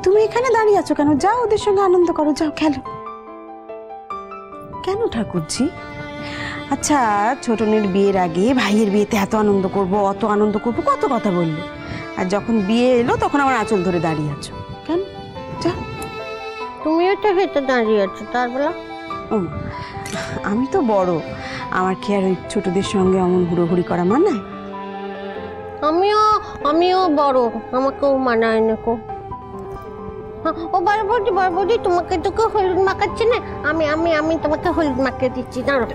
তুমি এখানে দাঁড়িয়ে আছো কেন? যাও ওদের সঙ্গে আনন্দ করো, যাও খেলো। কেন ঠাকুরজি? আচ্ছা, ছোটনের বিয়ের আগে ভাইয়ের বিয়েতে এত আনন্দ করব, অত আনন্দ করব, কত কথা বললে, আর যখন বিয়ে এলো তখন আমার আঁচল ধরে দাঁড়িয়ে আছো কেন? যাও। তুমিও তো হেঁটে দাঁড়িয়ে আছো, তার বলা। ও, আমি তো বড়, আমার কি আর ওই ছোটদের সঙ্গে অমন হুড়োহুড়ি করা মানায়? আমিও বড়, আমাকেও মানায় না কো। ও বড় বৌদি তোমাকে তো কেউ হলুদ মাখাচ্ছে না, আমি তোমাকে হলুদ মাখিয়ে দিচ্ছি, দাঁড়ো।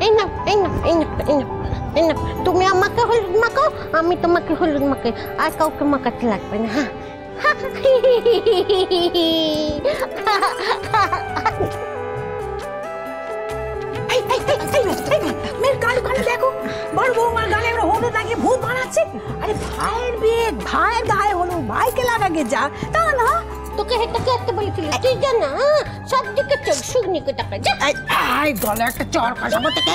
এই না, তুমি আমাকে হলুদ মাখাও, আমি তোমাকে হলুদ মাখাই, আর কাউকে মাখাতে লাগবে না। হ্যাঁ, মেয়ের গাল গালে দেখো, বড় বৌমার গালে আমরা হলুদ লাগিয়ে ভূত বানাচ্ছে। আরে ভাইয়ের বিয়ে, ভাইয়ের গায়ে হলুদ ভাইকে লাগাগে যা, তা না। তোকে হেঁটে আসতে বলেছিল, তুই জানা সব দিকে চোখ শুকনিকে টাকা যা। এই গলে একটা চর খাসাবো থেকে।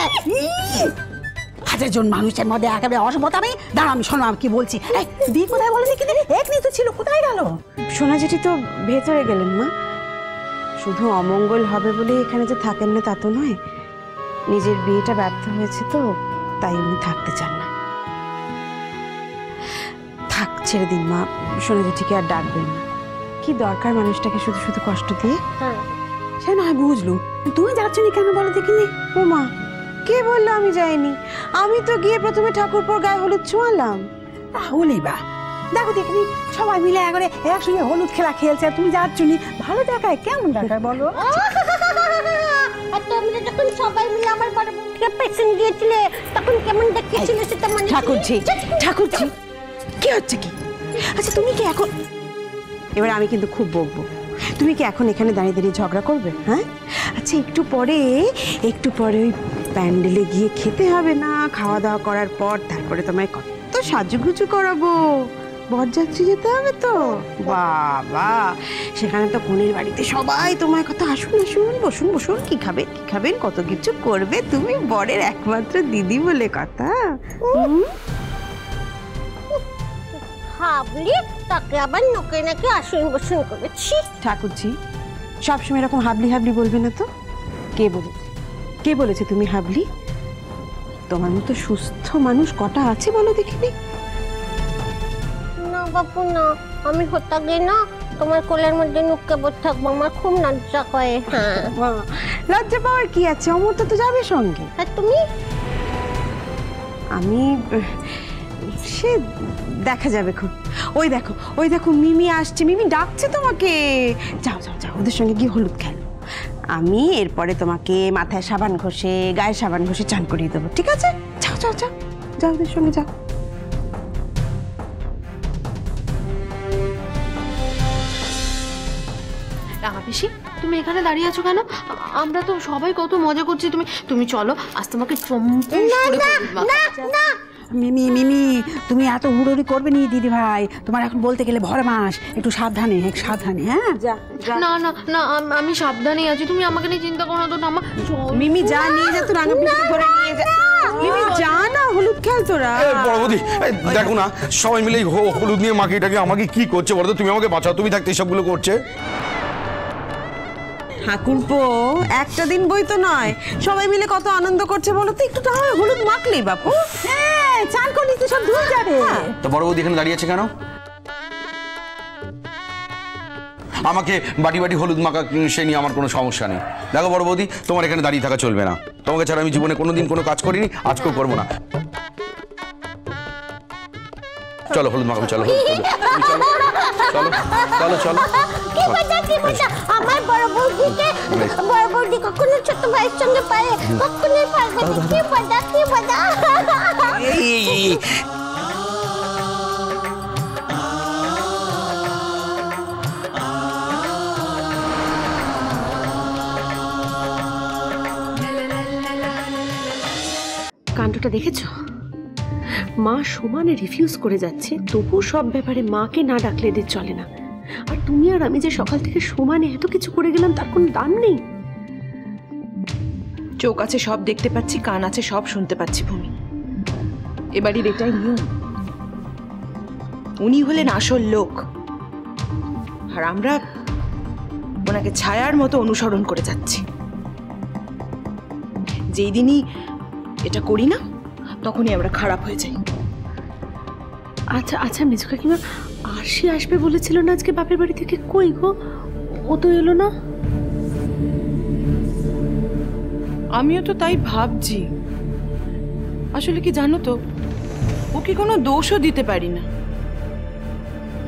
হাজার জন মানুষের মধ্যে একেবারে অসভ্যতা। আমি দাঁড়া, আমি শোনো আমি কি বলছি। এই দি কোথায় বলেনি কি দিদি? এক নিতে ছিল, কোথায় গেল? সোনা জেঠি তো ভেতরে গেলেন মা। শুধু অমঙ্গল হবে বলে এখানে যে থাকেন না তা তো নয়, নিজের বিয়েটা ব্যর্থ হয়েছে তো তাই উনি থাকতে চান না। থাক, ছেড়ে দিন মা, সোনা জেঠিকে আর ডাকবেন না। কি দরকার মানুষটাকে শুধু শুধু কষ্ট দিয়ে? সে না বুঝলু, তুমি যাচ্ছ না কেন বলো দেখিনি? ও মা, কে বললো আমি যাইনি? আমি তো গিয়ে প্রথমে ঠাকুরপোর গায়ে হলুদ ছোঁয়ালাম। তাহলেই বা দেখো দেখিনি সবাই মিলে একবারে একসঙ্গে হলুদ খেলা খেলছে, আর তুমি যাচ্ছ নি। ভালো দেখায়? কেমন দেখায় বলো? আর তোমরা যখন সবাই মিলে আমার বড় বউকে পেছন দিয়েছিলে তখন কেমন দেখিয়েছিল সেটা মনে আছে? ঠাকুরজি কি হচ্ছে কি? আচ্ছা তুমি কি এখন, এবার আমি কিন্তু খুব বকবো, তুমি কি এখন এখানে দাঁড়িয়ে দাঁড়িয়ে ঝগড়া করবে? হ্যাঁ, আচ্ছা একটু পরে ওই প্যান্ডেলে গিয়ে খেতে হবে না? খাওয়া দাওয়া করার পর তারপরে তোমায় কত সাজুগুজু করাবো, বরযাত্রী যেতে হবে তো। বাবা, সেখানে তো কনের বাড়িতে সবাই তোমায় কত আসুন আসুন, বসুন বসুন, কি খাবেন কত কিছু করবে, তুমি বরের একমাত্র দিদি বলে কথা। ভাবলি তাকে আবার নোকে নাকি আসন বসন করেছি। ঠাকুরজি, সবসময় এরকম হাবলি হাবলি বলবে না তো। কে বলেছে তুমি হাবলি? তোমার মতো সুস্থ মানুষ কটা আছে বলো দেখিনি? না বাপু না, আমি হতাগে না, তোমার কোলের মধ্যে নুক্কে বসে থাকবো, আমার খুব লজ্জা করে। হ্যাঁ, লজ্জা পাওয়ার কি আছে, অমর তো যাবে সঙ্গে। আর তুমি? আমি সে দেখা যাবে খুব। ওই দেখো মিমি আসছে, মিমি ডাকছে তোমাকে। যাও যাও যাও, ওদের সঙ্গে গিয়ে হলুদ খেলো। আমি এরপরে তোমাকে মাথায় সাবান ঘষে, গায়ে সাবান ঘষে চান করিয়ে দেবো, ঠিক আছে? যাও যাও যাও যাও, ওদের সঙ্গে যাও। পিসি, তুমি এখানে দাঁড়িয়ে আছো কেন? আমরা তো সবাই কত মজা করছি, তুমি চলো, আজ তোমাকে মিমি তুমি এত হুড়োড়ি করবে নি দিদি ভাই, তোমার এখন বলতে গেলে ভর মাস, একটু সাবধানে হ্যাঁ। না না না, আমি সাবধানে আছি, তুমি আমাকে নিয়ে চিন্তা করো না তো। আমার মিমি যা, নিয়ে যা, তোর রাঙা পিসিকে ধরে নিয়ে যা। মিমি যা না, হলুদ খেল তোরা। বড়বৌদি দেখো না, সবাই মিলে হলুদ নিয়ে মাখিটাকে আমাকে কি করছে বলো তো? তুমি আমাকে বাঁচাও, তুমি থাকতে এসবগুলো করছে। ঠাকুরপো, একটা দিন বই তো নয়, সবাই মিলে কত আনন্দ করছে বলো তো। একটু তাহলে হলুদ মাখলেই বাপু। হ্যাঁ, চান করলে তো সব ধুয়ে যাবে। তো বড়বৌদি এখানে দাঁড়িয়ে আছে কেন? আমাকে বাটি বাটি হলুদ মাখা, সে নিয়ে আমার কোনো সমস্যা নেই। দেখো বড়বৌদি, তোমার এখানে দাঁড়িয়ে থাকা চলবে না। তোমাকে ছাড়া আমি জীবনে কোনোদিন কোনো কাজ করিনি, আজকেও করবো না। চলো হলুদ মাখাবো, চলো চলো চলো। কি মজা, আমার বড় বৌদি কখনো ছোট ভাইয়ের সঙ্গে পারে, কখনোই পারবে না। কি মজা। কাণ্ডটা দেখেছো? মা সমানে রিফিউজ করে যাচ্ছে, তবু সব ব্যাপারে মাকে না ডাকলে এদের চলে না। আর তুমি আর আমি যে সকাল থেকে সমানে এত কিছু করে গেলাম, তার কোনো দাম নেই। চোখ আছে সব দেখতে পাচ্ছি, কান আছে সব শুনতে পাচ্ছি ভূমি। এবারের এটাই নিয়ম। উনি হলেন আসল লোক, আর আমরা ওনাকে ছায়ার মতো অনুসরণ করে যাচ্ছি। যেই দিনই এটা করি না তখনই আমরা খারাপ হয়ে যাই। আচ্ছা আচ্ছা মেজো কাকিমা, আরশি আসবে বলেছিল না আজকে বাপের বাড়ি থেকে? কই গো, ও তো এলো না। আমিও তো তাই ভাবছি। আসলে কি জানো তো, ওকে কোনো দোষও দিতে পারি না।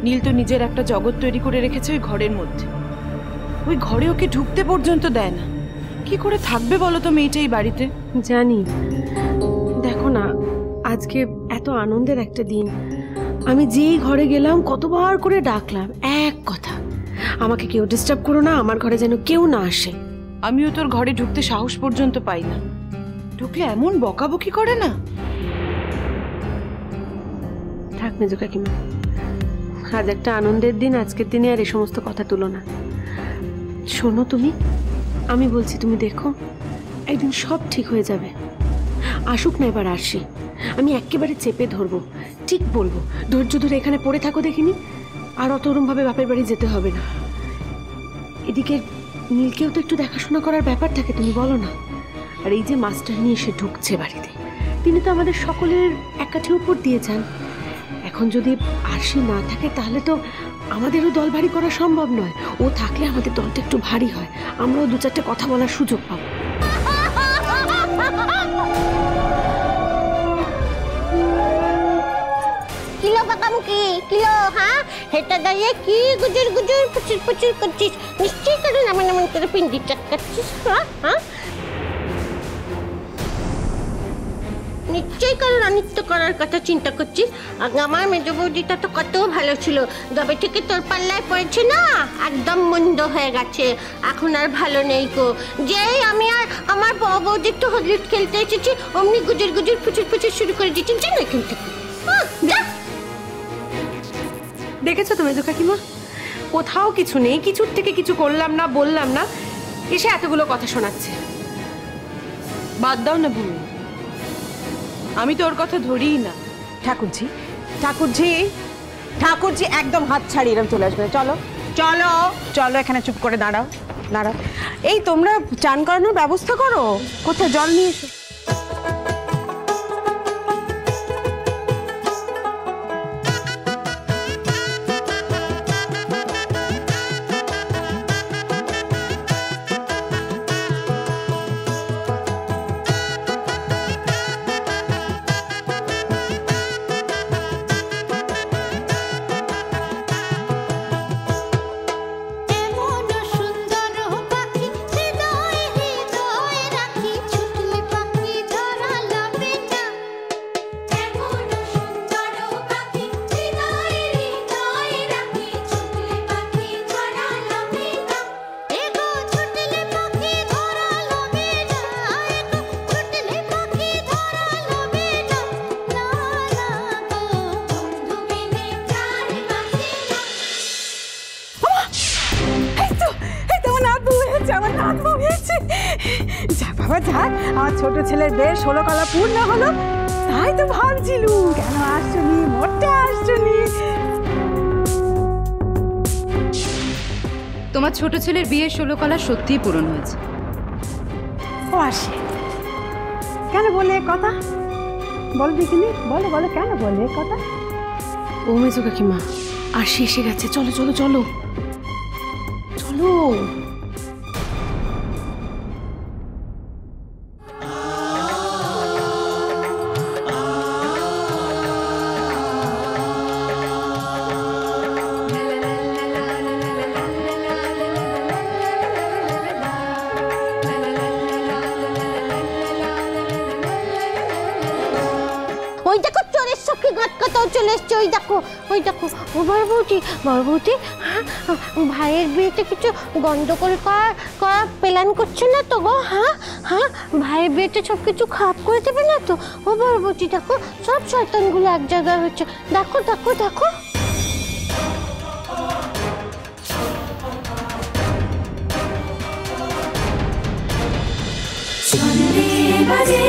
নীল তো নিজের একটা জগৎ তৈরি করে রেখেছে ওই ঘরের মধ্যে, ওই ঘরে ওকে ঢুকতে পর্যন্ত দেয় না। কি করে থাকবে বলো তো মেয়েটা এই বাড়িতে? জানি, দেখো না আজকে এত আনন্দের একটা দিন, আমি যেই ঘরে গেলাম কতবার করে ডাকলাম এক কথা, আমাকে কেউ ডিস্টার্ব করো না, আমার ঘরে যেন কেউ না আসে। আমিও তোর ঘরে ঢুকতে সাহস পর্যন্ত পাই না। ঢুকলে এমন বকাবকি করে না। থাক মেজো কাকিমা, আজ একটা আনন্দের দিন, আজকের দিনে আর এই সমস্ত কথা তুলো না। শোনো তুমি, আমি বলছি তুমি দেখো, একদিন সব ঠিক হয়ে যাবে। আসুক না এবার আরশি, আমি একেবারে চেপে ধরবো, ঠিক বলবো, ধৈর্য ধরে এখানে পড়ে থাকো দেখিনি, আর অত ওরমভাবে বাপের বাড়ি যেতে হবে না। এদিকে নীলকেও তো একটু দেখাশোনা করার ব্যাপার থাকে, তুমি বলো না। আর এই যে মাস্টার নিয়ে এসে ঢুকছে বাড়িতে, তিনি তো আমাদের সকলের এক কাঠি উপর দিয়ে যান। এখন যদি আরশি না থাকে তাহলে তো আমাদেরও দল ভারী করা সম্ভব নয়। ও থাকলে আমাদের দলটা একটু ভারী হয়, আমরাও দু চারটে কথা বলার সুযোগ পাবো। কিলো বাকামুকি কিলো, হ্যাঁ হেটা দাঁড়িয়ে কি গুজুর গুজুর পুচুর পুচুর করছিস? নিশ্চয়ই কারণ এমন এমন করে পিন্ডি চাকাচ্ছিস। হ্যাঁ নিশ্চয়ই কারণ অনিত্য করার কথা চিন্তা করছিস। আগে আমার মেজ বৌদিটা তো কত ভালো ছিল, তবে থেকে তোর পাল্লায় পড়েছে না একদম মন্দ হয়ে গেছে, এখন আর ভালো নেই গো। যেই আমি আর আমার বৌদি একটু হলুদ খেলতে এসেছি অমনি গুজুর গুজুর পুচুর পুচুর শুরু করে দিচ্ছি। জানো এখান থেকে যা। দেখেছো তো মেজো কাকিমা, কোথাও কিছু নেই, কিছুর থেকে কিছু করলাম না, বললাম না, এসে এতগুলো কথা শোনাচ্ছে। বাদ দাও না ভূমি, আমি তো ওর কথা ধরিই না। ঠাকুরজি ঠাকুরজি ঠাকুরজি, একদম হাত ছাড়িয়ে এরকম চলে আসবে। চলো চলো চলো, এখানে চুপ করে দাঁড়াও দাঁড়াও। এই তোমরা চান করানোর ব্যবস্থা করো, কোথায় জল নিয়ে এসো। যা বাবা যা, আমার ছোট ছেলের বেশ 16 কলা পূর্ণ হলো। তাই তো ভাবছিলুম কেন আসছনি, মোটে আসছনি। তোমার ছোট ছেলের বিয়ের 16 কলা সত্যিই পূরণ হয়েছে। ও আসে কেন বলে কথা? বল দেখিনি, বলো বলো কেন বলে কথা? ও মেজো কাকিমা, আরশি এসে গেছে, চলো চলো চলো চলো। ওই দেখো চোরের সখী গাটকাটাও চলে এসছে, ওই দেখো ওই দেখো। ও বড় বৌদি, বড় বৌদি, হ্যাঁ ভাইয়ের বিয়েতে কিছু গন্ডগোল করার প্ল্যান করছে না তো গো? হ্যাঁ হ্যাঁ ভাইয়ের বিয়েতে সব কিছু খারাপ করে দেবে না তো? ও বড় বৌদি দেখো, সব শয়তানগুলো এক জায়গায় হচ্ছে, দেখো দেখো দেখো। বাজে